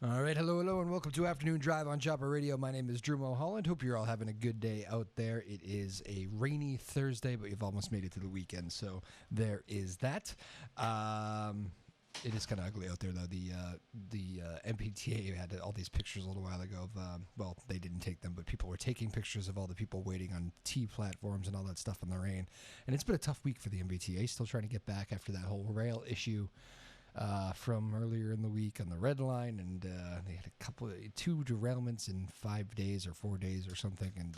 All right, hello, and welcome to Afternoon Drive on Chopper Radio. My name is Drew Moholland. Hope you're all having a good day out there. It is a rainy Thursday, but you've almost made it to the weekend, so there is that. It is kind of ugly out there, though. The MPTA had all these pictures a little while ago of, well, they didn't take them, but people were taking pictures of all the people waiting on T platforms and all that stuff in the rain. And it's been a tough week for the MBTA, still trying to get back after that whole rail issue. From earlier in the week on the red line, and they had two derailments in 5 days or 4 days or something, and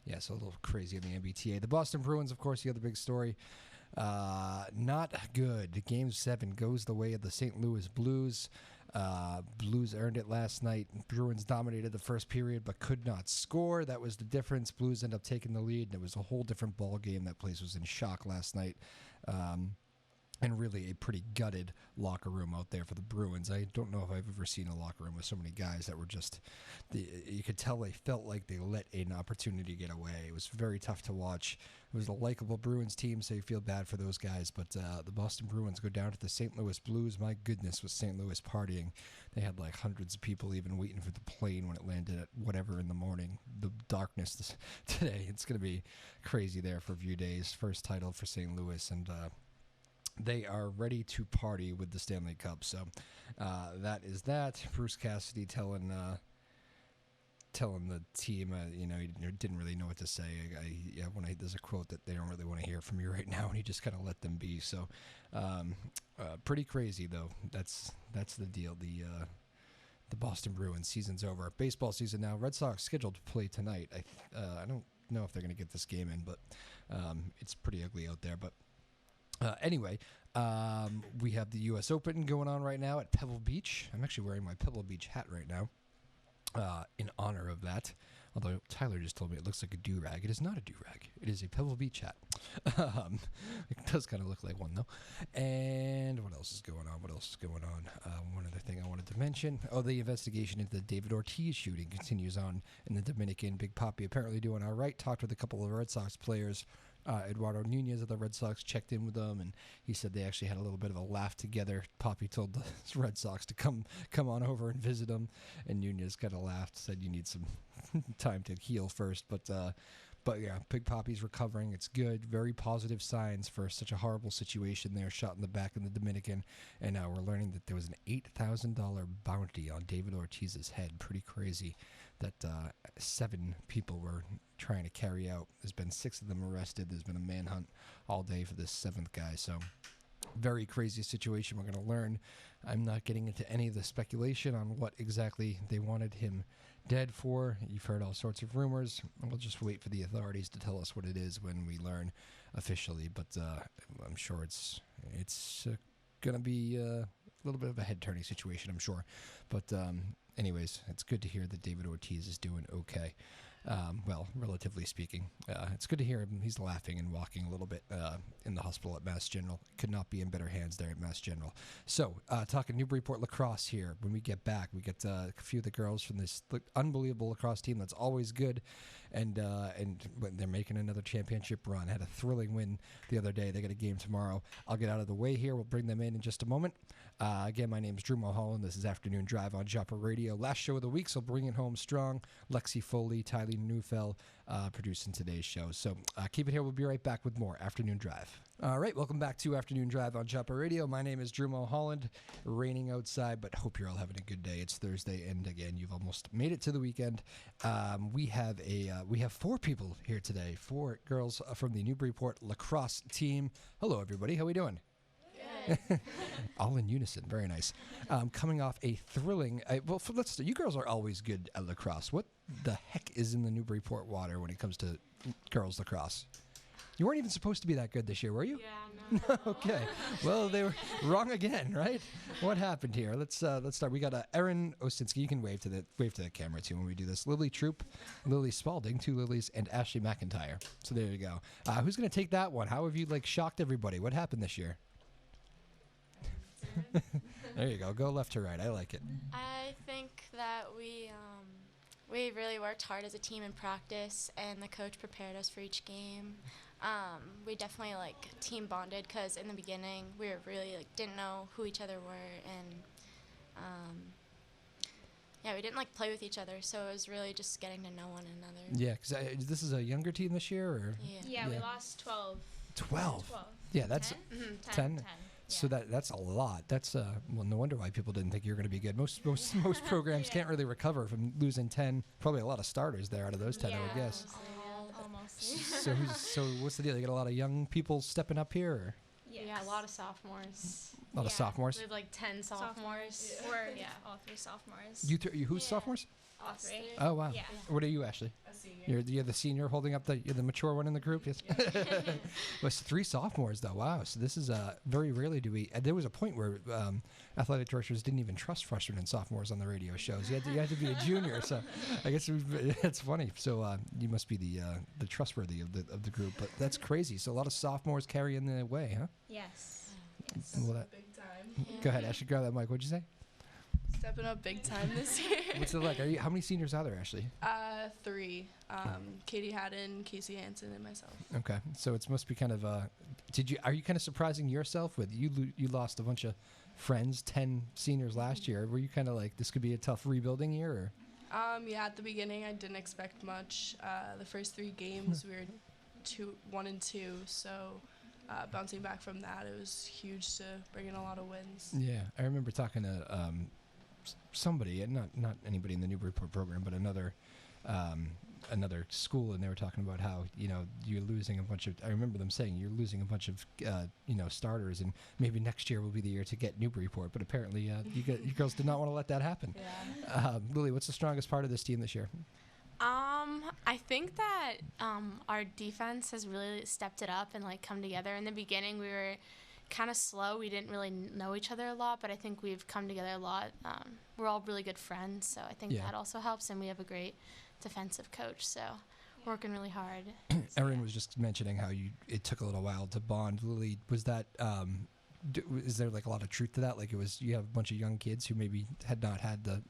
yeah, so a little crazy on the MBTA. The Boston Bruins, of course, the other big story, not good. Game 7 goes the way of the St. Louis Blues. Blues earned it last night. Bruins dominated the first period but could not score. That was the difference. Blues end up taking the lead, and it was a whole different ball game. That place was in shock last night. And really a pretty gutted locker room out there for the Bruins. I don't know if I've ever seen a locker room with so many guys that were just, you could tell they felt like they let an opportunity get away. It was very tough to watch. It was a likable Bruins team, so you feel bad for those guys. But the Boston Bruins go down to the St. Louis Blues. My goodness, was St. Louis partying. They had like hundreds of people even waiting for the plane when it landed at whatever in the morning. The darkness today, it's going to be crazy there for a few days. First title for St. Louis, and they are ready to party with the Stanley Cup. So that is that. Bruce Cassidy telling the team, he didn't really know what to say. There's a quote that they don't really want to hear from you right now, and he just kind of let them be. So pretty crazy, though. That's the deal. The Boston Bruins season's over. Baseball season now. Red Sox scheduled to play tonight. I don't know if they're going to get this game in, but it's pretty ugly out there. But anyway, we have the U.S. Open going on right now at Pebble Beach. I'm actually wearing my Pebble Beach hat right now in honor of that. Although Tyler just told me it looks like a do-rag. It is not a do-rag. It is a Pebble Beach hat. It does kind of look like one, though. And what else is going on? One other thing I wanted to mention. Oh, the investigation into the David Ortiz shooting continues on in the Dominican. Big Papi apparently doing all right. Talked with a couple of Red Sox players. Eduardo Nunez of the Red Sox checked in with them, and he said they actually had a little bit of a laugh together. Papi told the Red Sox to come on over and visit him, and Nunez kind of laughed, said you need some time to heal first. But yeah, Big Papi's recovering. It's good. Very positive signs for such a horrible situation there. Shot in the back in the Dominican, and now we're learning that there was an $8,000 bounty on David Ortiz's head. Pretty crazy that 7 people were trying to carry out. There's been 6 of them arrested. There's been a manhunt all day for this 7th guy. So very crazy situation. We're going to learn. I'm not getting into any of the speculation on what exactly they wanted him dead for. You've heard all sorts of rumors. We'll just wait for the authorities to tell us what it is when we learn officially. But I'm sure it's going to be a little bit of a head-turning situation, I'm sure. But anyways, it's good to hear that David Ortiz is doing okay. Well, relatively speaking. It's good to hear him. He's laughing and walking a little bit in the hospital at Mass General. Could not be in better hands there at Mass General. So, talking Newburyport Lacrosse here. When we get back, we get a few of the girls from this unbelievable lacrosse team that's always good. And when they're making another championship run. Had a thrilling win the other day. They got a game tomorrow. I'll get out of the way here. We'll bring them in just a moment. Again, my name is Drew Moholland. This is Afternoon Drive on Chopper Radio. Last show of the week, so bring it home strong. Lexi Foley, Tyler Neufeld producing today's show. So keep it here. We'll be right back with more Afternoon Drive. All right, welcome back to Afternoon Drive on Chopper Radio. My name is Drew Moholland. Raining outside, but hope you're all having a good day. It's Thursday, and again, you've almost made it to the weekend. We have 4 people here today. 4 girls from the Newburyport Lacrosse team. Hello, everybody. How are we doing? All in unison. Very nice. Coming off a thrilling... you girls are always good at lacrosse. What the heck is in the Newburyport water when it comes to girls lacrosse? You weren't even supposed to be that good this year, were you? Yeah, no. Okay. Well, they were wrong again, right? What happened here? Let's start. We got Erin Osinski. You can wave to the camera too when we do this. Troupe, Lily Spaulding, 2 Lilies, and Ashley McIntire. So there you go. Who's going to take that one? How have you shocked everybody? What happened this year? There you go. Go left to right. I like it. I think that we really worked hard as a team in practice, and the coach prepared us for each game. We definitely team bonded because in the beginning we were really didn't know who each other were, and yeah, we didn't like play with each other, so it was really just getting to know one another. Yeah, because this is a younger team this year, or Yeah. We lost 12. 12. Yeah, that's 10? 10. 10. So that's a lot. That's well, no wonder why people didn't think you were going to be good. Most programs can't really recover from losing 10. Probably a lot of starters there out of those 10, I would guess. Almost. So what's the deal? You got a lot of young people stepping up here, or? Yes. Yeah, a lot of sophomores. A lot of sophomores. We have like 10 sophomores. We're all 3 sophomores. You who's sophomores? All 3. Oh wow. Yeah. What are you, Ashley? A senior. You're the senior holding up you're the mature one in the group. Yes. Well, it's 3 sophomores though. Wow. So this is very rarely do we. There was a point where athletic directors didn't even trust freshmen and sophomores on the radio shows. You had to be a junior. So I guess it's funny. So you must be the trustworthy of the group. But that's crazy. So a lot of sophomores carrying the way, huh? Yes. Well, Big time. go ahead, Ashley. Grab that mic. What'd you say? Stepping up big time this year. What's it like? How many seniors are there, Ashley? 3. Katie Haddon, Casey Hansen, and myself. Okay, so it must be kind of. Are you kind of surprising yourself with you lost a bunch of friends, 10 seniors last year? Were you kind of like this could be a tough rebuilding year? Or? Yeah, at the beginning I didn't expect much. The first 3 games we were 1-2, so bouncing back from that, it was huge to bring in a lot of wins. Yeah, I remember talking to somebody, and not anybody in the Newburyport program, but another school, and they were talking about how you're losing a bunch of. I remember them saying you're losing a bunch of starters, and maybe next year will be the year to get Newburyport. But apparently, you girls did not want to let that happen. Yeah. Lily, what's the strongest part of this team this year? I think that our defense has really stepped it up and like come together. In the beginning, we were kind of slow. We didn't really know each other a lot, but I think we've come together a lot. We're all really good friends, so I think that also helps. And we have a great defensive coach, so working really hard. Erin was just mentioning how it took a little while to bond. Lily, was that? Is there like a lot of truth to that? Like you have a bunch of young kids who maybe had not had the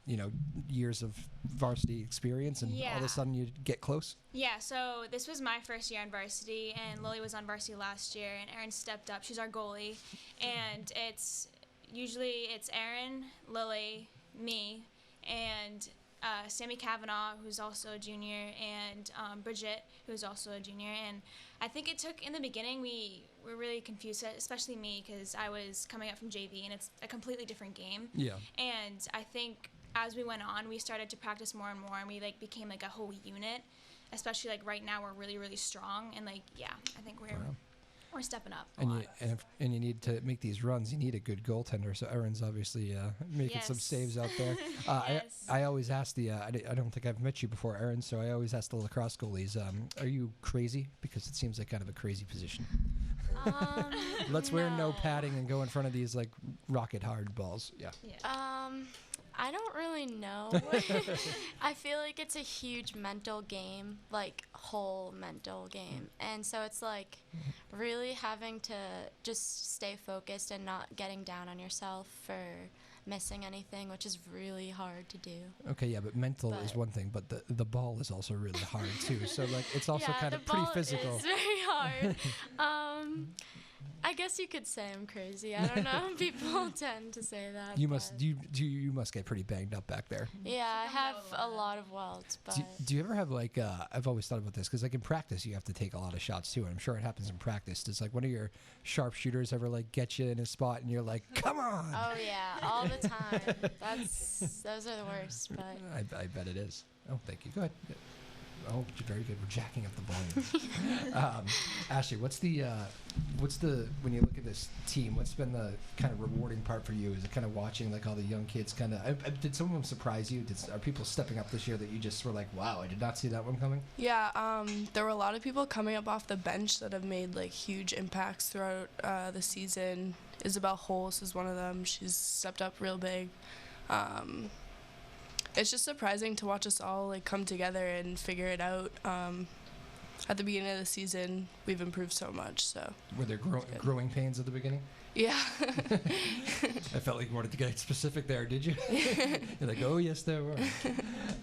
years of varsity experience, and all of a sudden you get close. Yeah, so this was my first year on varsity, and Lily was on varsity last year, and Erin stepped up. She's our goalie, and it's Erin, Lily, me, and Sammy Kavanaugh, who's also a junior, and Bridget, who's also a junior. And I think it took, in the beginning, we were really confused, especially me, because I was coming up from JV, and it's a completely different game. Yeah. And I think as we went on, we started to practice more and more, and we became a whole unit. Especially right now, we're really, really strong, and I think we're stepping up. And you need to make these runs. You need a good goaltender. So Erin's obviously making some saves out there. Yes. I always ask I don't think I've met you before, Erin. So I always ask the lacrosse goalies, are you crazy? Because it seems like kind of a crazy position. Let's wear no padding and go in front of these rocket hard balls. Yeah. I don't really know. I feel like it's a huge mental game, whole mental game. And so it's really having to just stay focused and not getting down on yourself for missing anything, which is really hard to do. Okay, yeah, but mental is one thing, but the ball is also really hard too. So it's also kind of pretty physical. It's very hard. I guess you could say I'm crazy. I don't know. People tend to say that. You must get pretty banged up back there. Yeah, I have a lot of welts. But do you ever have I've always thought about this because in practice you have to take a lot of shots too, and I'm sure it happens in practice. Does one of your sharpshooters ever get you in a spot and you're like, come on? Oh yeah, all the time. Those are the worst. But I bet it is. Oh, thank you. Go ahead. Oh, very good. We're jacking up the volume. Ashley, what's the when you look at this team, what's been the kind of rewarding part for you? Is it kind of watching all the young kids kind of? Did some of them surprise you? Are people stepping up this year that you just were like, wow, I did not see that one coming? Yeah, there were a lot of people coming up off the bench that have made huge impacts throughout the season. Isabel Holz is one of them. She's stepped up real big. It's just surprising to watch us all come together and figure it out. At the beginning of the season, we've improved so much. So were there growing pains at the beginning? Yeah. I felt like you wanted to get specific there. Did you? You're like, oh yes, there were.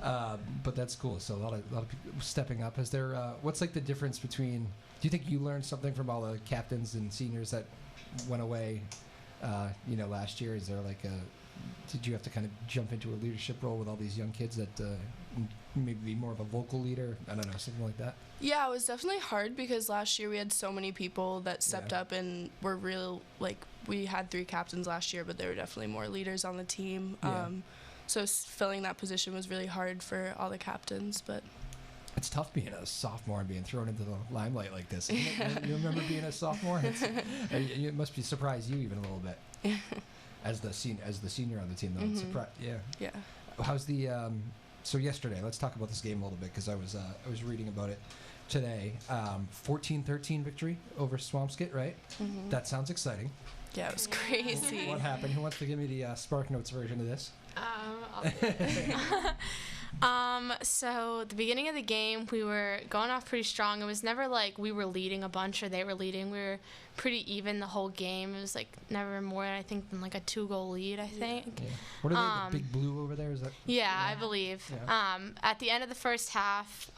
But that's cool. So a lot of people stepping up. Is there? What's the difference between? Do you think you learned something from all the captains and seniors that went away? Last year. Is there did you have to kind of jump into a leadership role with all these young kids that maybe be more of a vocal leader? I don't know, something like that. Yeah, it was definitely hard because last year we had so many people that stepped up and were real, like, we had 3 captains last year, but there were definitely more leaders on the team. Yeah. So filling that position was really hard for all the captains, but... It's tough being a sophomore and being thrown into the limelight like this, isn't it? You remember being a sophomore? It must be surprised you even a little bit. As the senior on the team, though. Yeah. How's the... so yesterday, let's talk about this game a little bit, because I was reading about it today. 14-13 victory over Swampskit, right? Mm-hmm. That sounds exciting. Yeah, it was crazy. What happened? Who wants to give me the Spark Notes version of this? So the beginning of the game, we were going off pretty strong. It was never like we were leading a bunch or they were leading. We were pretty even the whole game. It was like never more, I think, than like a 2-goal lead, I think. Yeah. What are they, the big blue over there? Is that? Yeah, I believe. Yeah. At the end of the first half,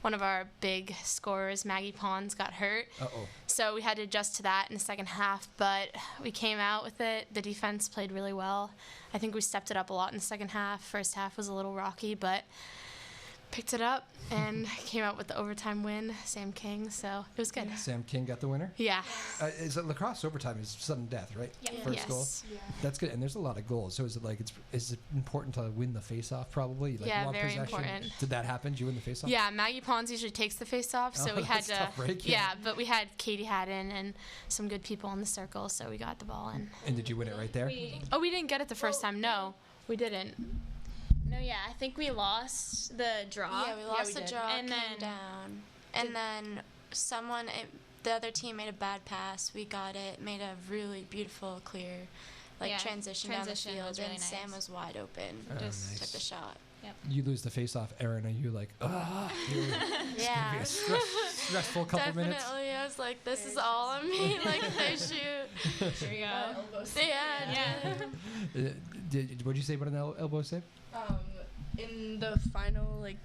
one of our big scorers, Maggie Pons, got hurt. Uh-oh. So we had to adjust to that in the second half, but we came out with it. The defense played really well. I think we stepped it up a lot in the second half. First half was a little rocky, but picked it up and came out with the overtime win, Sam King, so it was good. Sam King got the winner? Yeah. Is it lacrosse overtime is sudden death, right? Yeah. First goal? Yeah. That's good. And there's a lot of goals. So is it like is it important to win the face-off probably? Like Yeah, long very possession? important. Did that happen? Did you win the face-off? Yeah, Maggie Pons usually takes the face-off, so Oh, we had that's a tough break, yeah. yeah, but we had Katie Haddon and some good people in the circle, so we got the ball in. And did you win it right there? Oh, we didn't get it the first time. No, we didn't. No, yeah, I think we lost the draw. Yeah, we lost the did. draw, And came then- down. And then the other team made a bad pass. We got it, made a really beautiful, clear, Yeah, transition down the transition field, was really and Sam nice. was wide open. Oh, Just Took nice. the shot. You lose the face-off, Erin. Are you like, it's Yeah. gonna be a stressful couple Definitely, minutes? I was like, this is all on me. Like, they shoot. Here we go. Yeah. What'd you say about an elbow save? In the final, like,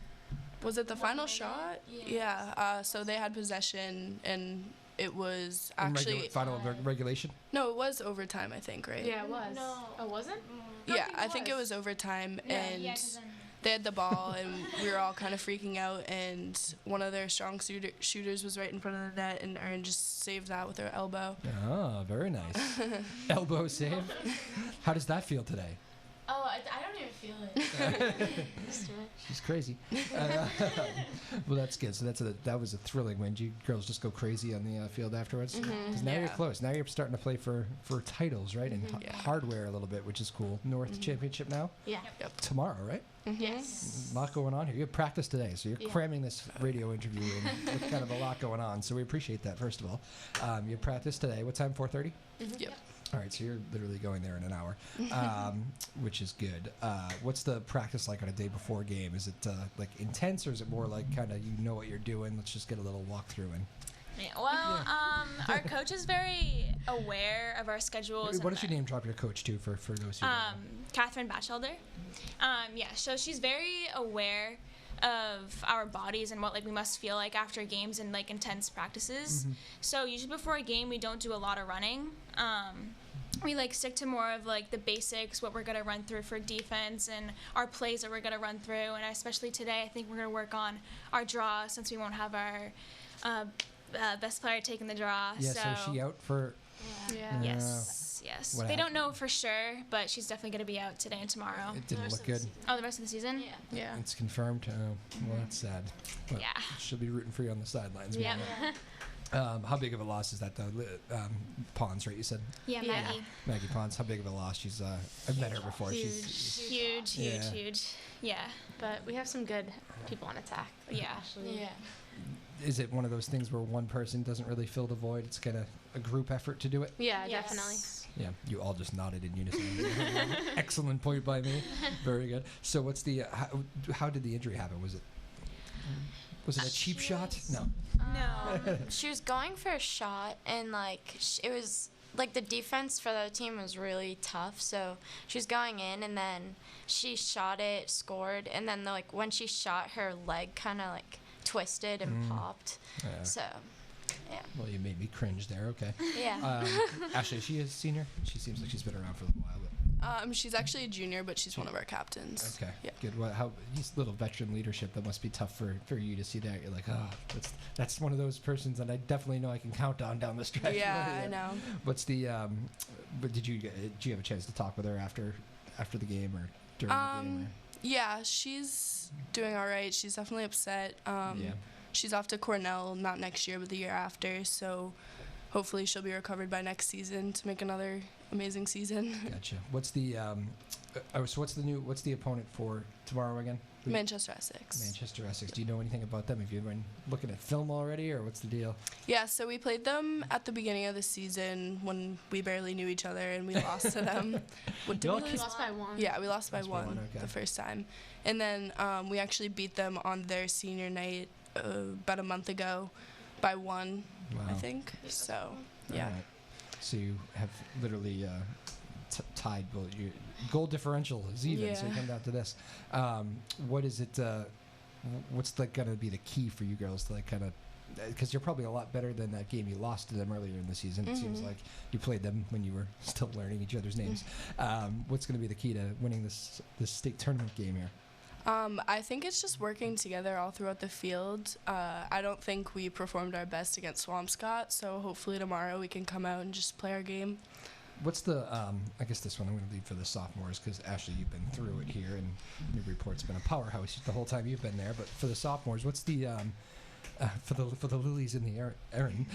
was it the final shot? Yes. Yeah. So they had possession, and it was In actually final regulation? no, it was overtime, I think, right? Yeah, it was. No. Oh, was it? Yeah, I think it was overtime, and Yeah, 'cause then- they had the ball, and we were all kind of freaking out, and one of their strong shooters was right in front of the net, and Erin just saved that with her elbow. Ah, very nice. Elbow save. How does that feel today? Oh, I don't even feel it. She's crazy. Well, that's good. So that was a thrilling win. You girls just go crazy on the field afterwards. Because now you're Yeah. close. Now you're starting to play for titles, right? And Yeah. hardware a little bit, which is cool. North Championship now Yeah. tomorrow, right? Yes. A lot going on here. You have practice today, so you're Yeah. cramming this radio interview in with kind of a lot going on. So we appreciate that. First of all, you have practice today. What time? 4:30. Yep. All right, so you're literally going there in an hour, which is good. What's the practice like on a day before game? Is it like intense, or is it more like kind of you know what you're doing? Let's just get a little walkthrough in. Yeah, well, our coach is very aware of our schedules. What does your name drop your coach to for those who don't know? Catherine Batchelder. Yeah, so she's very aware of our bodies and what we must feel like after games and intense practices. So usually before a game we don't do a lot of running. We stick to more of the basics, what we're gonna run through for defense and our plays that we're gonna run through. And especially today, I think we're gonna work on our draw since we won't have our best player taking the draw. Yeah, so she out for Yeah. Yes. What They happened? don't know for sure, but she's definitely gonna be out today and tomorrow. it didn't look good. Oh, the rest of the season? Yeah. Yeah. It's confirmed. Well, that's sad. But Yeah. she'll be rooting for you on the sidelines. Yeah. How big of a loss is that though? Pons, right? You said Yeah, Yeah. Maggie. Maggie Pons. How big of a loss? She's I've met her before. She's Huge. Yeah. Yeah. But we have some good people on attack. Yeah. Yeah. Is it one of those things where one person doesn't really fill the void? It's kind of a group effort to do it? Yeah, Yes. definitely. Yeah, you all just nodded in unison. Excellent point by me. Very good. So what's the, how did the injury happen? Was it a cheap shot? No. No. She was going for a shot, and it was the defense for the team was really tough. So she was going in, and then she shot it, scored, and then when she shot, her leg kind of twisted and popped. Yeah. So, yeah. Well, you made me cringe there. Okay. Yeah. Ashley, is she a senior? She seems like she's been around for a little while. She's actually a junior, but she's one of our captains. Okay, Yeah. good. How he's little veteran leadership, that must be tough for you to see that. You're like, oh, that's one of those persons that I definitely know I can count on down the stretch. Yeah, I know. What's the but did you have a chance to talk with her after the game or during the game? Or? Yeah, she's doing all right. She's definitely upset. Yeah. She's off to Cornell, not next year, but the year after. So hopefully she'll be recovered by next season to make another amazing season. Gotcha. What's the what's the opponent for tomorrow again? Manchester Essex. Manchester Essex. Do you know anything about them? Have you been looking at film already, or what's the deal? Yeah, so we played them at the beginning of the season when we barely knew each other, and we lost to them. What did we We lose? lost by 1. Yeah, we lost by Lost by one one, okay. the first time. And then we actually beat them on their senior night about a month ago by 1, Wow. I think. So, yeah. All right. So you have literally tied goal differential is even. So you Yeah. come down to this. What is it? What's like going to be the key for you girls to like kind of? Because you're probably a lot better than that game you lost to them earlier in the season. It seems like you played them when you were still learning each other's names. What's going to be the key to winning this state tournament game here? I think it's just working together all throughout the field. I don't think we performed our best against Swampscott, so hopefully tomorrow we can come out and just play our game. What's the, I guess this one I'm going to leave for the sophomores because, Ashley, you've been through it here, and Newburyport's been a powerhouse the whole time you've been there. But for the sophomores, what's the, for the lilies in the Erin,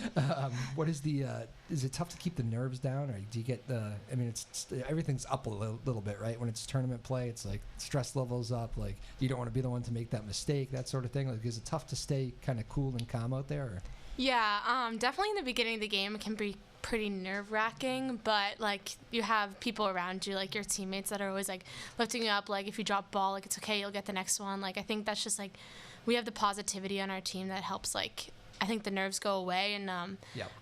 what is the, is it tough to keep the nerves down, or do you get the, I mean, it's everything's up a little bit, right? When it's tournament play, it's like stress levels up, like you don't want to be the one to make that mistake, that sort of thing. Like, is it tough to stay kind of cool and calm out there? Or? Yeah, definitely in the beginning of the game it can be pretty nerve-wracking, but like you have people around you, like your teammates that are always like lifting you up, like if you drop ball, like it's okay, you'll get the next one. Like I think that's just like we have the positivity on our team that helps, like I think the nerves go away, and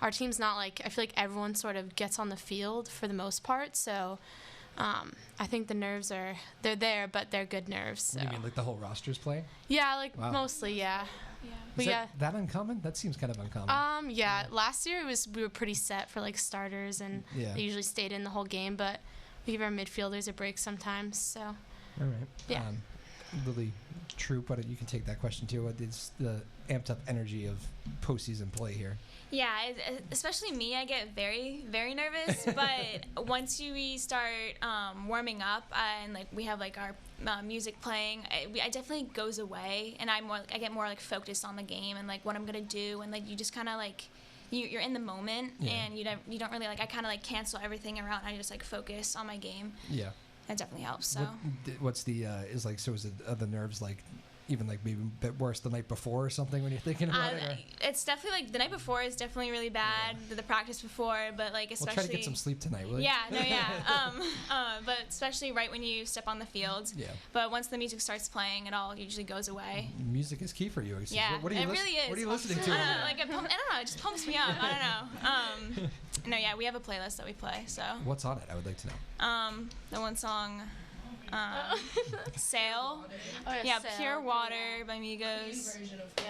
our team's not like, I feel like everyone sort of gets on the field for the most part, so I think the nerves they're there, but they're good nerves. So. What do you mean, like the whole roster's playing? Yeah, like Wow. mostly, yeah. Is But that uncommon? That seems kind of uncommon. yeah. Last year we were pretty set for like starters, and Yeah. they usually stayed in the whole game. But we give our midfielders a break sometimes. So All right. Yeah. Lily, Troupe, you can take that question too. What is the amped up energy of postseason play here? Yeah, especially me, I get very, very nervous. But once we start warming up and like we have like our music playing, I definitely goes away, and I get more like focused on the game and like what I'm gonna do, and like you just kind of like you're in the moment, Yeah. and you don't really like, I kind of like cancel everything around. I just like focus on my game. Yeah. That definitely helps. So. What's the is like? So is it the nerves like even like maybe a bit worse the night before or something when you're thinking about it? Or? It's definitely like the night before is definitely really bad. The practice before, but like especially. We'll try to get some sleep tonight, will you? Yeah, no, yeah. But especially right when you step on the field. Yeah. But once the music starts playing, it all usually goes away. Music is key for you. Yeah, What are you it really is. What are you listening to? Like I don't know, it just pumps me up. I don't know. No, yeah, we have a playlist that we play. So. What's on it? I would like to know. The one song. Sail. Oh, Yeah, Sail. Pure Water by Migos.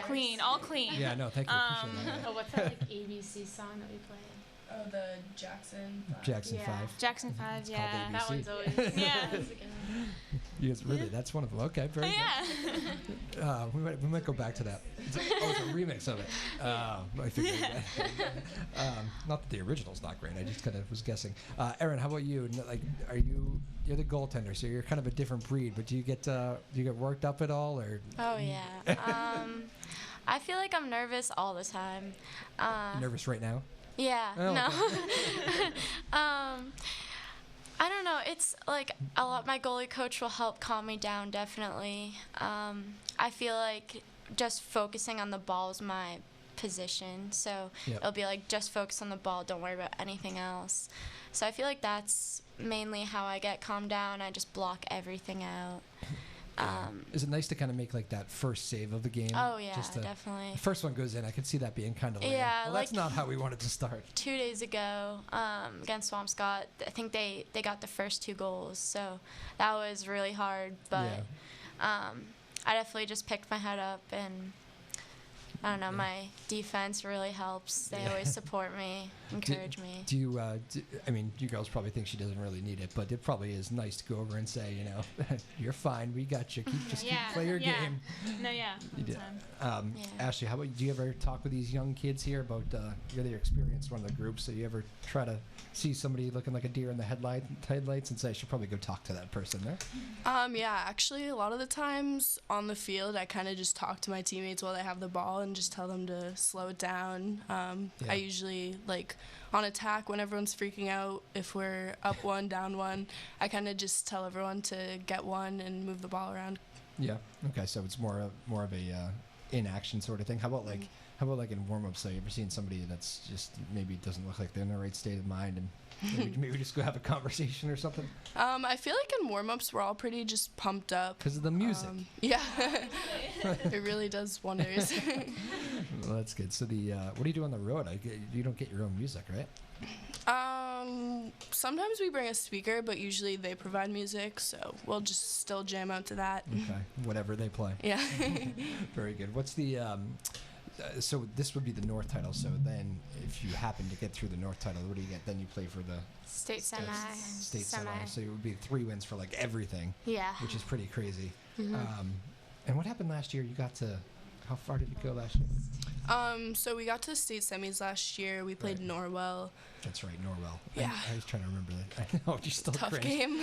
Clean, all clean. Yeah, no, thank you. Appreciate that. Oh, what's that like ABC song that we played? Oh, the Jackson. Jackson Yeah. 5. Jackson 5, called yeah. ABC. That one's always Yeah. Yes, really, that's one of them. Okay, very good. Yeah. We might go back to that. It's a remix of it. I figured that. Not that the original's not great. I just kind of was guessing. Erin, how about you? Like, you're the goaltender, so you're kind of a different breed. But do you get worked up at all, or? Oh yeah. I feel like I'm nervous all the time. You nervous right now? Yeah. Oh, No. okay. I don't know. It's like a lot. My goalie coach will help calm me down. Definitely. I feel like just focusing on the ball is my position. So Yep. it'll be like just focus on the ball. Don't worry about anything else. So I feel like that's mainly how I get calmed down. I just block everything out. Is it nice to kind of make like that first save of the game? Oh yeah, Just definitely. the first one goes in. I could see that being kind of lame. Yeah, Well, that's like- not how we wanted to start. 2 days ago against Swampscott, I think they got the first 2 goals, so that was really hard. But I definitely just picked my head up and I don't know, my defense really helps. They always support me, encourage me. Do you, I mean, you girls probably think she doesn't really need it, but it probably is nice to go over and say, you know, you're fine, we got you, keep play your game. No, yeah. You did. Yeah. Ashley, how about, do you ever talk with these young kids here about, you're the experienced one of the groups, so you ever try to see somebody looking like a deer in the headlights and say, I should probably go talk to that person there? Yeah, actually, a lot of the times on the field, I kind of just talk to my teammates while they have the ball and just tell them to slow it down. I usually, like, on attack, when everyone's freaking out, if we're up one, down one, I kind of just tell everyone to get one and move the ball around. Yeah. Okay. So it's more of a inaction sort of thing. How about like in warm-ups? So you ever seen somebody that's just maybe doesn't look like they're in the right state of mind, and maybe just go have a conversation or something? I feel like in warm-ups we're all pretty just pumped up Because of the music. Yeah, it really does wonders. Well, that's good. So what do you do on the road? You don't get your own music, right? Sometimes we bring a speaker, but usually they provide music, so we'll just still jam out to that. Okay. Whatever they play. Yeah. Very good. What's the so this would be the North title. So then, if you happen to get through the North title, what do you get? Then you play for the State semi. state semi. So it would be 3 wins for like everything. Yeah. Which is pretty crazy. Mm-hmm. And what happened last year? You got to, how far did you go last year? So we got to the state semis last year. We played Right. Norwell. That's right, Norwell. Yeah. I was trying to remember that. I know, you still Tough cringe. game.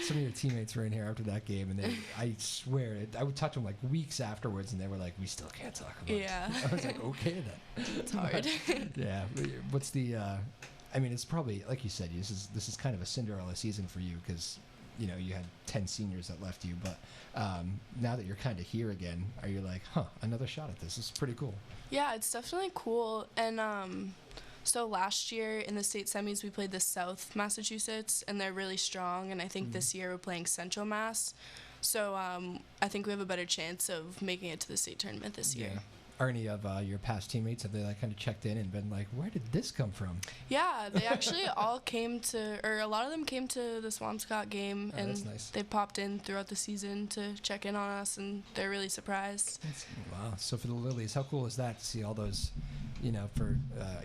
Some of your teammates were in here after that game, and I swear, I would talk to them like weeks afterwards, and they were like, we still can't talk about it. Yeah. I was like, okay then. It's hard. Yeah. What's the, I mean, it's probably, like you said, this is kind of a Cinderella season for you because, you know, you had 10 seniors that left you, but now that you're kind of here again, are you like, another shot at this? This is pretty cool. Yeah, it's definitely cool. And so last year in the state semis, we played the South Massachusetts, and they're really strong. And I think this year we're playing Central Mass. So I think we have a better chance of making it to the state tournament this year. Yeah. Are any of your past teammates, have they like kind of checked in and been like, where did this come from? Yeah, they actually all came to, or a lot of them came to the Swampscott game, and that's nice. they popped in throughout the season to check in on us, and they're really surprised. Wow. So for the Lilies, how cool is that to see all those, you know, for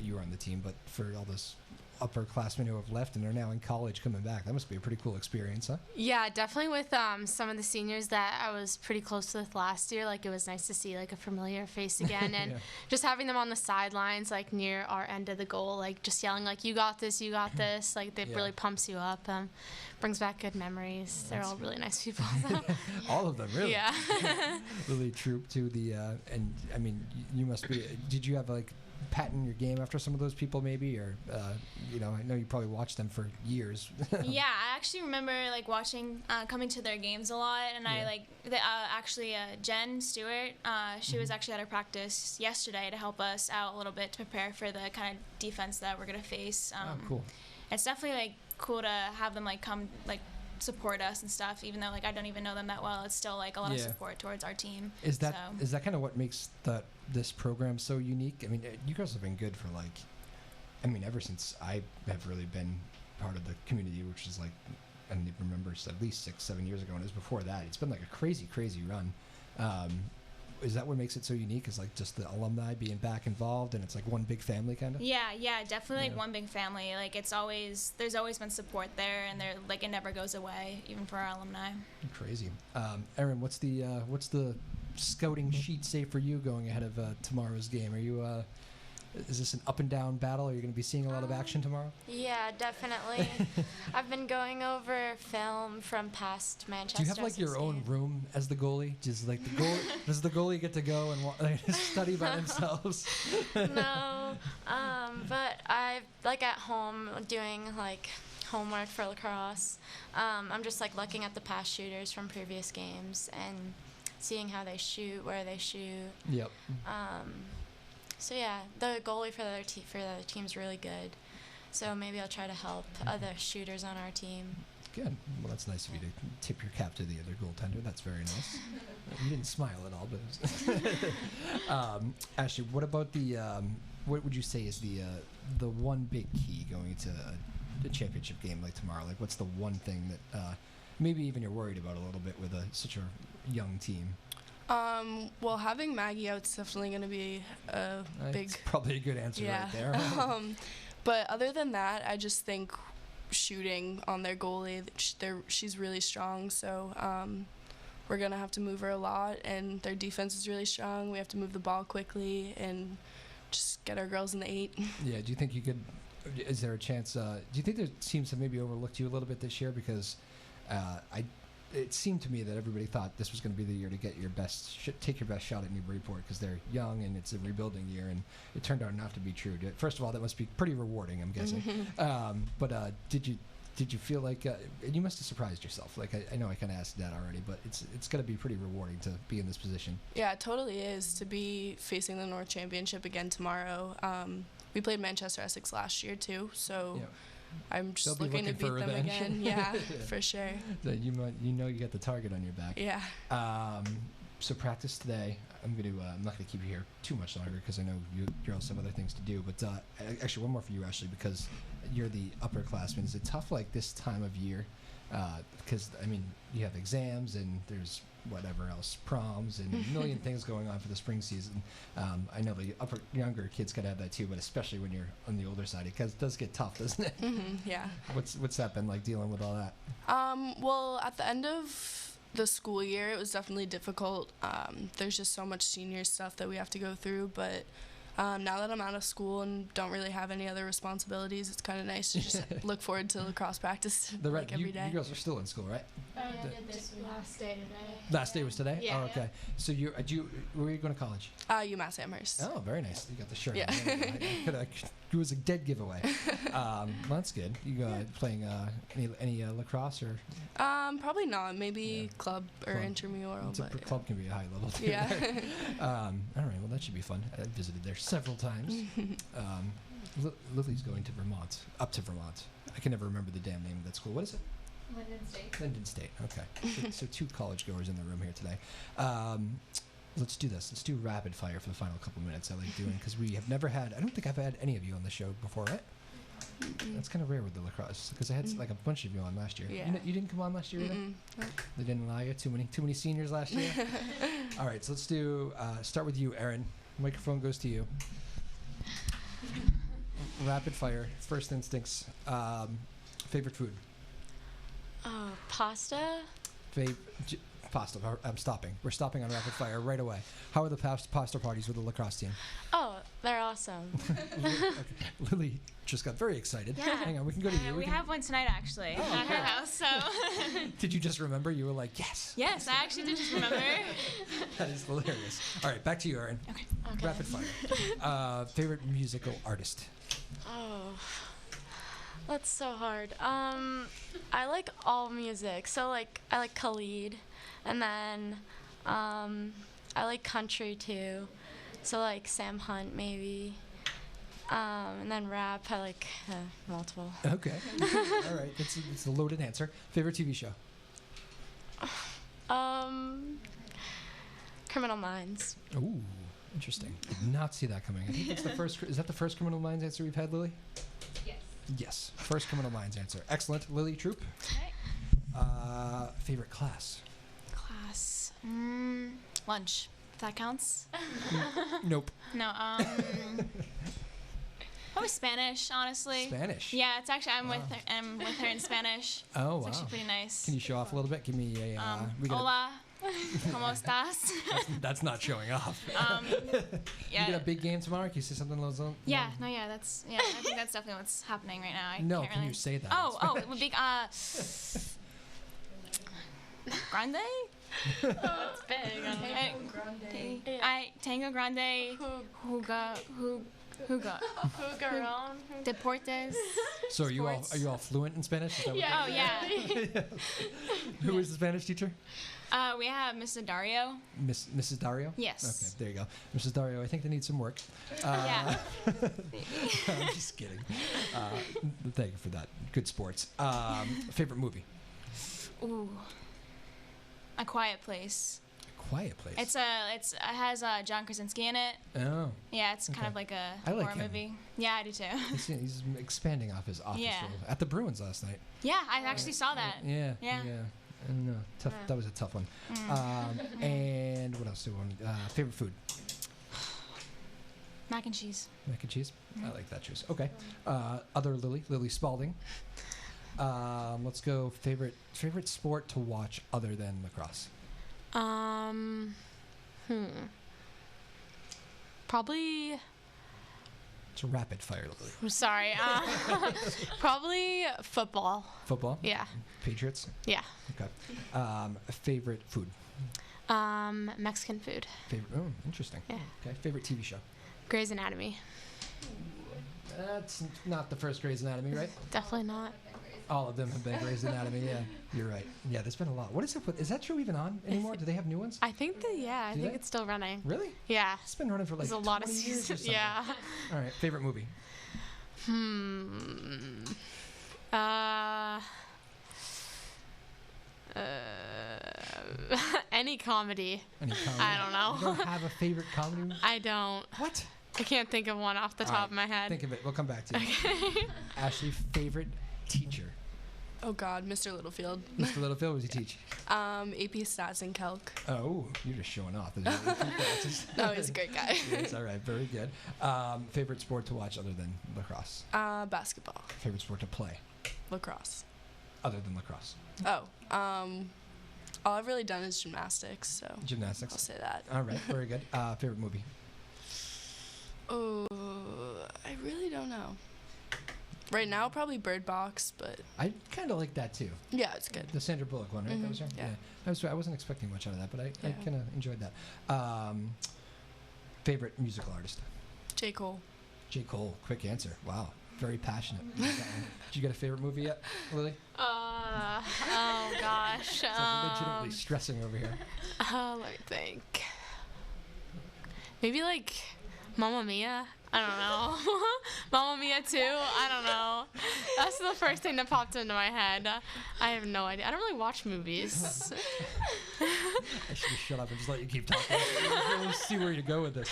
you were on the team, but for all those upperclassmen who have left and are now in college coming back, that must be a pretty cool experience, huh? Yeah, definitely with some of the seniors that I was pretty close with last year. Like, it was nice to see like a familiar face again, and Yeah. just having them on the sidelines, like near our end of the goal, like just yelling like, you got this, like that Yeah. really pumps you up. Brings back good memories. They're all really nice people. So. All of them, really. Yeah. Really Troupe to the and I mean, you must be, did you have like patting your game after some of those people maybe, or you know, I know you probably watched them for years. Yeah, I actually remember like watching, coming to their games a lot, and Yeah. I like actually Jen Stewart. She was actually at our practice yesterday to help us out a little bit to prepare for the kind of defense that we're gonna face. Oh, cool. It's definitely like cool to have them like come like support us and stuff, even though like I don't even know them that well. It's still like a lot of Yeah. support towards our team. Is that So. kind of what makes this program so unique? I mean, you guys have been good for like, I mean, ever since I have really been part of the community, which is like, I don't even remember, at least 6-7 years ago, and it was before that. It's been like a crazy run. Is that what makes it so unique? Is like just the alumni being back involved, and it's like one big family kind of? Yeah, definitely Yeah. like one big family. Like there's always been support there, and there like it never goes away, even for our alumni. Crazy. Erin, what's the scouting sheet say for you going ahead of tomorrow's game? Are you is this an up and down battle? Are you going to be seeing a lot of action tomorrow? Yeah, definitely. I've been going over film from past Manchester. Do you have like your own room as the goalie? Just like does the goalie get to go and study by themselves? No, but I like at home doing like homework for lacrosse. I'm just like looking at the past shooters from previous games and seeing how they shoot, where they shoot. Yep. So yeah, the goalie for the other team's really good. So maybe I'll try to help other shooters on our team. Good. Well, that's nice of you to tip your cap to the other goaltender. That's very nice. You didn't smile at all, but Ashley, what about what would you say is the one big key going to a championship game like tomorrow? Like, what's the one thing that maybe even you're worried about a little bit with such a young team? Well, having Maggie out is definitely going to be a big... It's probably a good answer right there. But other than that, I just think shooting on their goalie, she's really strong, so we're going to have to move her a lot, and their defense is really strong. We have to move the ball quickly and just get our girls in the 8. Yeah, do you think you could... Is there a chance... do you think their teams have maybe overlooked you a little bit this year? Because it seemed to me that everybody thought this was going to be the year to get your best, take your best shot at Newburyport because they're young and it's a rebuilding year, and it turned out not to be true. First of all, that must be pretty rewarding, I'm guessing. But did you feel like you must have surprised yourself? Like I know I kind of asked that already, but it's going to be pretty rewarding to be in this position. Yeah, it totally is to be facing the North Championship again tomorrow. We played Manchester Essex last year too, so. Yeah. I'm just looking to beat them again. Yeah, for sure. So you know you got the target on your back. Yeah. So practice today. I'm not gonna keep you here too much longer because I know you girls have other things to do. But actually, one more for you, Ashley, because you're the upperclassman. Is it tough like this time of year? Because I mean, you have exams and there's whatever else, proms and a million things going on for the spring season. I know the younger kids could have that too, but especially when you're on the older side, it does get tough, doesn't it? Yeah. What's that been like dealing with all that? Well, at the end of the school year, it was definitely difficult. There's just so much senior stuff that we have to go through, but now that I'm out of school and don't really have any other responsibilities, it's kind of nice to just look forward to lacrosse practice every day. You girls are still in school, right? I did this last day today. Last day was today? Yeah. Oh, okay. So where are you going to college? UMass Amherst. Oh, very nice. You got the shirt. Yeah. It was a dead giveaway. Well, that's good. You playing any lacrosse or? Probably not. Maybe club or intramural. Club can be a high level too. Yeah. All right. Well, that should be fun. I visited there several times. Lily's going to Vermont, up to Vermont. I can never remember the damn name of that school. What is it? Linden State. Okay. So 2 college goers in the room here today. Let's do this. Let's do rapid fire for the final couple minutes. I like doing because we have never had. I don't think I've had any of you on the show before, right? That's kind of rare with the lacrosse because I had like a bunch of you on last year. Yeah. You didn't come on last year either? They didn't allow you? Too many seniors last year? All right, so let's do start with you, Erin. Microphone goes to you. Rapid fire. First instincts. Favorite food? Pasta. Pasta. I'm stopping. We're stopping on rapid fire right away. How are the pasta parties with the lacrosse team? Oh, they're awesome. Okay. Lily just got very excited. Yeah. Hang on, we can go to you. We have one tonight actually at her house. So. Did you just remember? You were like, yes. Yes, I actually did just remember. That is hilarious. All right, back to you, Erin. Okay. Rapid fire. Favorite musical artist? Oh, that's so hard. I like all music. So I like Khalid, and then I like country too. So like Sam Hunt maybe. And then rap, I like multiple. Okay. All right, it's a loaded answer. Favorite TV show? Criminal Minds. Ooh, interesting. Did not see that coming. I think that's the first. Is that the first Criminal Minds answer we've had, Lily? Yes. Yes. First Criminal Minds answer. Excellent. Lily, Troupe? Okay. Favorite class? Class. Lunch. If that counts. Nope. No. Probably Spanish, honestly. Spanish? Yeah, it's actually I'm with her in Spanish. Oh, It's wow. actually pretty nice. Can you show off a little bit? Give me a. Hola. ¿Cómo estás? That's not showing off. Yeah. You got a big game tomorrow? Can you say something along those lines? Yeah, no, yeah, I think that's definitely what's happening right now. No, can't can really... you say that? Big, Grande? It's big. Tango Grande, Huga, Deportes. So are you all fluent in Spanish? Is that Oh, yeah. Who is the Spanish teacher? We have Mrs. Dario. Mrs. Dario? Yes. Okay, there you go. Mrs. Dario, I think they need some work. Yeah. I'm just kidding. Thank you for that. Good sports. Favorite movie? Ooh. A Quiet Place. Quiet Place. It has John Krasinski in it. Oh. Yeah, it's kind Okay. of like a I like horror him. movie. Yeah, I do too. He's expanding off his office Yeah. role at the Bruins last night. Yeah, I actually saw that. Yeah. Yeah. No, tough. That was a tough one. And what else do we want? Favorite food? Mac and cheese. Mac and cheese. I like that choice. Okay. Other Lily Spaulding. Let's go. Favorite sport to watch other than lacrosse. Probably. It's a rapid fire, Lily. I'm sorry. Probably football. Football. Yeah. Patriots. Yeah. Okay. Favorite food. Mexican food. Oh, interesting. Yeah. Okay. Favorite TV show. Grey's Anatomy. That's not the first Grey's Anatomy, right? Definitely not. All of them have been Grey's Anatomy. Yeah, you're right. Yeah, there's been a lot. What is it? Is that show even on anymore? Do they have new ones? I think that Do think they? it's still running. Really? Yeah. It's been running for like There's a lot of 20 years or seasons. something. Yeah. All right. Favorite movie. Any comedy. Any comedy? I don't know. You don't have a favorite comedy movie? I don't. What? I can't think of one off the All top right, of my head. Think of it. We'll come back to you. Okay. Ashley, favorite teacher. Oh God, Mr. Littlefield. Mr. Littlefield, what does he teach? AP Stats and Calc. Oh, you're just showing off. No, he's a great guy. Yes, all right, very good. Favorite sport to watch other than lacrosse? Basketball. Favorite sport to play Lacrosse. other than lacrosse? All I've really done is gymnastics, so I'll Gymnastics. say that. All right, very good. Favorite movie? Oh, I really don't know. Right now, probably Bird Box, but I kind of like that too. yeah, it's good. The Sandra Bullock one, right? That was her? Yeah. I wasn't expecting much out of that, but I Yeah. kind of enjoyed that. Favorite musical artist? J. Cole. J. Cole. Quick answer. Wow. Very passionate. Did you get a favorite movie yet, Lily? Oh gosh. It's like legitimately stressing over here. Let me think. Maybe like Mamma Mia. I don't know. Mamma Mia 2. I don't know. That's the first thing that popped into my head. I have no idea. I don't really watch movies. I should just shut up and just let you keep talking. We'll see where you go with this.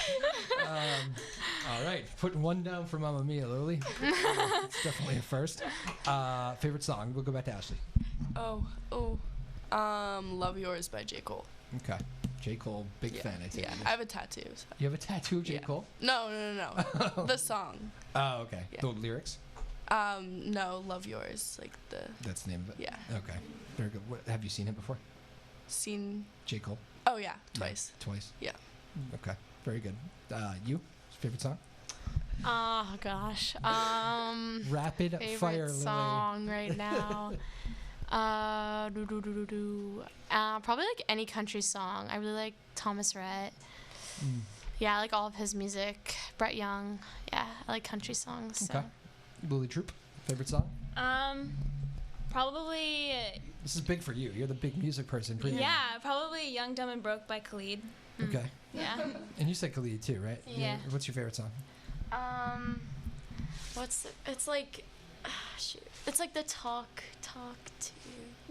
All right, putting one down for Mamma Mia, Lily. It's definitely a first. Favorite song? We'll go back to Ashley. Love Yours by J. Cole. Okay. J. Cole, big Yeah. fan, I take Yeah, it. I have a tattoo. So. You have a tattoo of J. Yeah. Cole? No. The song. Oh, okay. Yeah. The lyrics? No, Love Yours, like the That's the name of it? yeah. Okay. Very good. Have you seen it before? Seen. J. Cole? Oh yeah, twice. Yeah, twice? Yeah. Okay. Very good. You? Favorite song? Oh gosh. Rapid Favorite fire, Lily. song right now. Probably like any country song. I really like Thomas Rhett. Yeah, I like all of his music. Brett Young. Yeah, I like country songs. So. Okay. Lily Troupe, favorite song? Probably. This is big for you. You're the big music person. For you. Yeah, probably Young, Dumb, and Broke by Khalid. Okay. Yeah. And you said Khalid too, right? Yeah. What's your favorite song? It's like, shoot. It's like the talk to.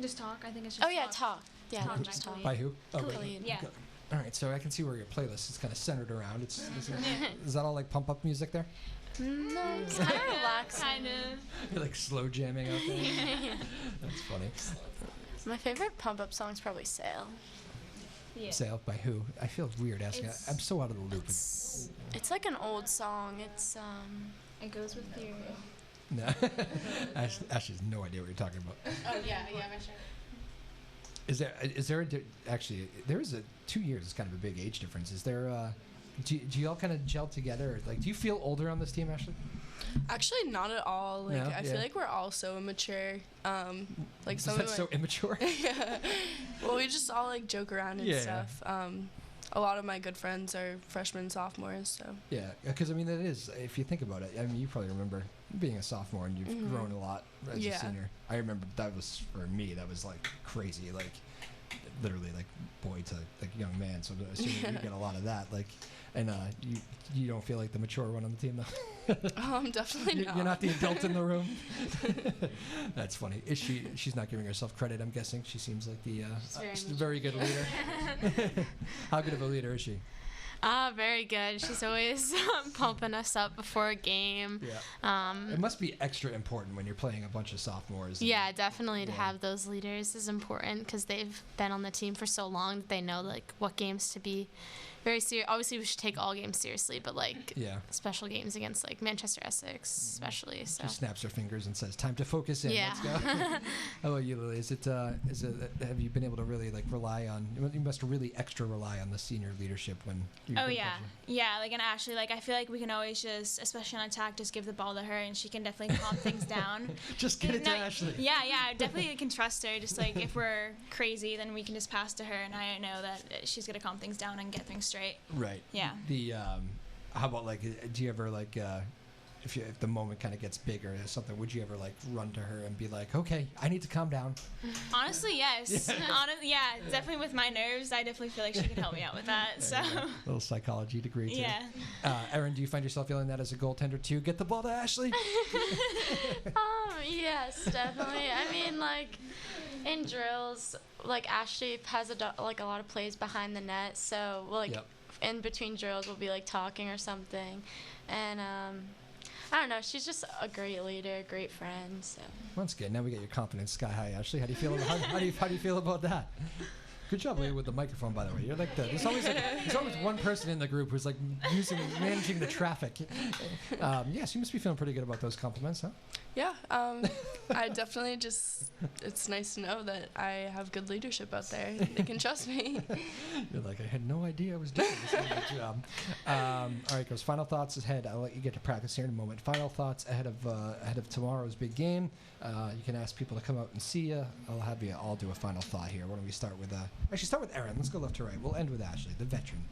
Just talk. I think it's just. Oh yeah, talk. Yeah, Talk just by talk. By who? Oh, Khalid. really? Yeah. All right, so I can see where your playlist is kind of centered around. Is that all like pump up music there? No, it's kind of relaxing. Kind of. You're like slow jamming out there. That's funny. My favorite pump up song is probably Sail. Yeah. Sail by who? I feel weird asking. It's- I'm so out of the loop. It's like an old song. It's It goes with your. No. Ashley has no idea what you're talking about. Oh yeah, for sure. Is there actually there is a 2 years is kind of a big age difference. Is there do you all kind of gel together? Like, do you feel older on this team, Ashley? Actually, not at all. Like No? I Yeah. feel like we're all so immature. Like Is some that of so immature? yeah. Well, we just all like joke around and Yeah. stuff. A lot of my good friends are freshmen, sophomores, so. Yeah, because I mean it is. If you think about it, I mean you probably remember being a sophomore and you've grown a lot as a Yeah. senior. I remember that was for me. That was like crazy, like literally like boy to like young man. So I assume you get a lot of that. Like, and you don't feel like the mature one on the team though. Definitely not. You're not the adult in the room. That's funny. Is she's not giving herself credit? I'm guessing she seems like the very very good leader. How good of a leader is she? Very good. She's always pumping us up before a game. Yeah. It must be extra important when you're playing a bunch of sophomores. Yeah, definitely to have those leaders is important because they've been on the team for so long that they know like what games to be very serious. Obviously, we should take all games seriously, but like special games against like Manchester Essex, especially. So she snaps her fingers and says, "Time to focus in. Yeah. Let's go." How about you, Lily? Is it? Have you been able to really like rely on? You must really extra rely on the senior leadership when. Oh yeah, yeah. Like and Ashley, like I feel like we can always just, especially on attack, just give the ball to her and she can definitely calm things down. Just get it to Ashley. Yeah, I definitely can trust her. Just like if we're crazy, then we can just pass to her, and I know that she's gonna calm things down and get things straight. Right. Yeah. The how about like do you ever like if the moment kind of gets bigger or something, would you ever like run to her and be like, okay, I need to calm down? Honestly, yes. Yeah, definitely with my nerves, I definitely feel like she can help me out with that. So a little psychology degree too. Yeah. Erin, do you find yourself feeling that as a goaltender too? Get the ball to Ashley. Yes, definitely. I mean, like in drills, like Ashley has a lot of plays behind the net, so we'll, like in between drills we'll be like talking or something, and I don't know. She's just a great leader, a great friend. So. Once again, now we get your confidence sky high, Ashley. How do you feel? How do you feel about that? Good job, Leah, with the microphone, by the way. You're like there's always one person in the group who's like managing the traffic. Yes, you must be feeling pretty good about those compliments, huh? Yeah, I definitely it's nice to know that I have good leadership out there. They can trust me. You're like, I had no idea I was doing this good job. All right, girls, final thoughts ahead. I'll let you get to practice here in a moment. Final thoughts ahead of tomorrow's big game. You can ask people to come out and see you. I'll have you all do a final thought here. Why don't we start with actually start with Erin. Let's go left to right. We'll end with Ashley, the veteran.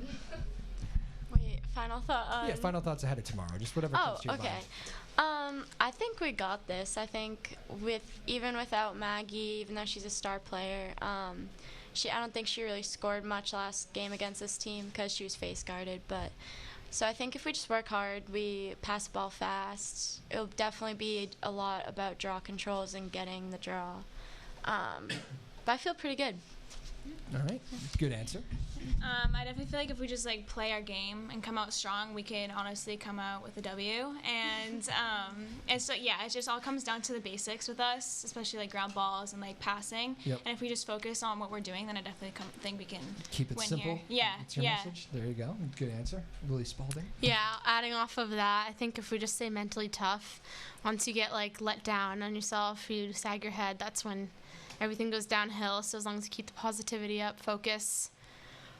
Wait, final thought. Yeah, final thoughts ahead of tomorrow. Just whatever comes to your mind. I think we got this. I think even without Maggie, even though she's a star player, I don't think she really scored much last game against this team because she was face guarded. But so I think if we just work hard, we pass the ball fast, it'll definitely be a lot about draw controls and getting the draw. But I feel pretty good. All right, good answer. I definitely feel like if we just like play our game and come out strong, we can honestly come out with a W. And so it just all comes down to the basics with us, especially like ground balls and like passing. Yep. And if we just focus on what we're doing, then I definitely think we can keep it win simple. Here. Yeah, that's your message. There you go. Good answer, Lily Spaulding. Yeah, adding off of that, I think if we just stay mentally tough, once you get like let down on yourself, you sag your head. That's when everything goes downhill. So as long as you keep the positivity up, focus,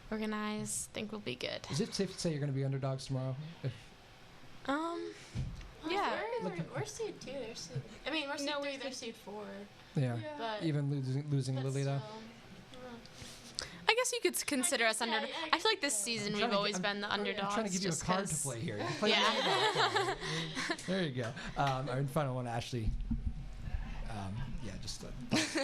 organize, I think we'll be good. Is it safe to say you're going to be underdogs tomorrow? Yeah. We're seed 2. They're seed. I mean, we're seed 3. They're seed 4. Yeah. But even losing Lily though. I guess you could consider us under. I feel like this season we've always been the underdogs. I'm trying to give you a card to play here. There you go. And final one, Ashley. Just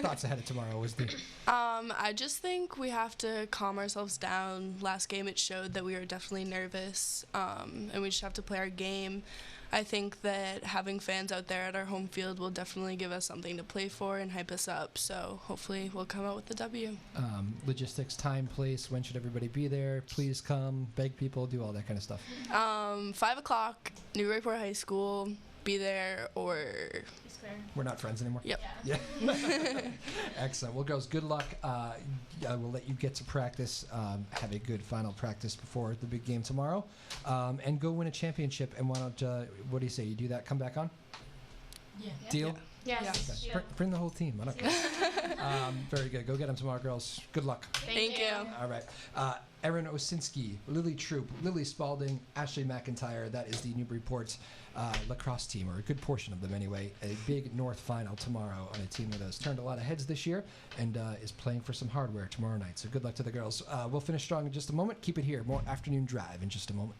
thoughts ahead of tomorrow was the. I just think we have to calm ourselves down. Last game it showed that we were definitely nervous, and we just have to play our game. I think that having fans out there at our home field will definitely give us something to play for and hype us up. So hopefully we'll come out with the W. Logistics, time, place. When should everybody be there? Please come. Beg people. Do all that kind of stuff. 5 o'clock, Newburyport High School. Be there or. We're not friends anymore? Yep. Yeah. Excellent. Well, girls, good luck. I will let you get to practice. Have a good final practice before the big game tomorrow. And go win a championship. And why don't, what do you say? You do that, come back on? Yeah. Deal? Yes. Okay. Bring the whole team. I don't care. Very good. Go get them tomorrow, girls. Good luck. Thank you. All right. Erin Osinski, Lily Troupe, Lily Spaulding, Ashley McIntire. That is the Newburyport lacrosse team, or a good portion of them anyway. A big North final tomorrow on a team that has turned a lot of heads this year and is playing for some hardware tomorrow night. So good luck to the girls. We'll finish strong in just a moment. Keep it here. More Afternoon Drive in just a moment.